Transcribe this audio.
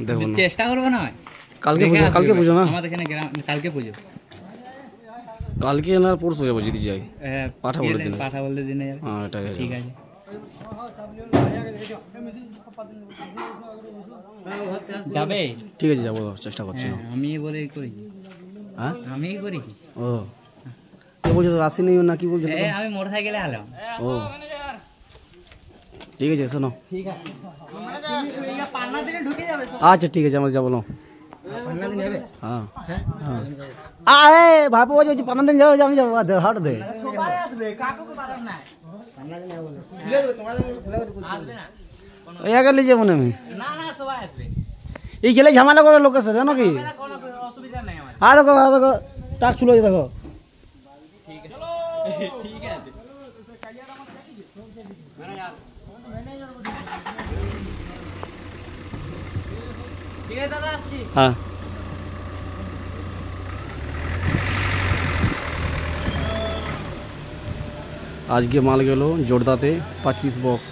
দেখো চেষ্টা করবো না কালকে পুজো না আমাদের এখানে কালকে পুজো কালকে না পরশু যাবো যদি যাই পাঠা বলতে দিনে হ্যাঁ এটা ঠিক আছে যাবে ঠিক আছে যাবো চেষ্টা করছি আমি বলে করি হ্যাঁ আমি করি ও কে বলছো আসেনি না কি বলছো আমি মোটর সাইকেলে আলাম ও ঠিক আছে শোনো ঠিক আছে পান্না দিনে ঢুকে যাবে আচ্ছা ঠিক আছে আমরা যাবো না পান্না দিন যাবে হ্যাঁ হ্যাঁ আরে ভাবো যে পান্না দিন যাবো আমি যাবো হাট দে সবাই আসবে কাকু তো পারবে না পান্না দিন যাবো খুলে দেব তোমাদের খুলে করে আসবে না ওই গেলে যাবো না আমি না সবাই আসবে এই গেলে ঝামেলা করে লোকের সাথে জানো কি কোনো অসুবিধা নাই আমার আর দেখো টাক শুলো দেখো ঠিক আছে ঠিক আছে ঠিক আছে দাদা আসছি হ্যাঁ আজকে মাল গেল জোরদাতে 5 পিস বক্স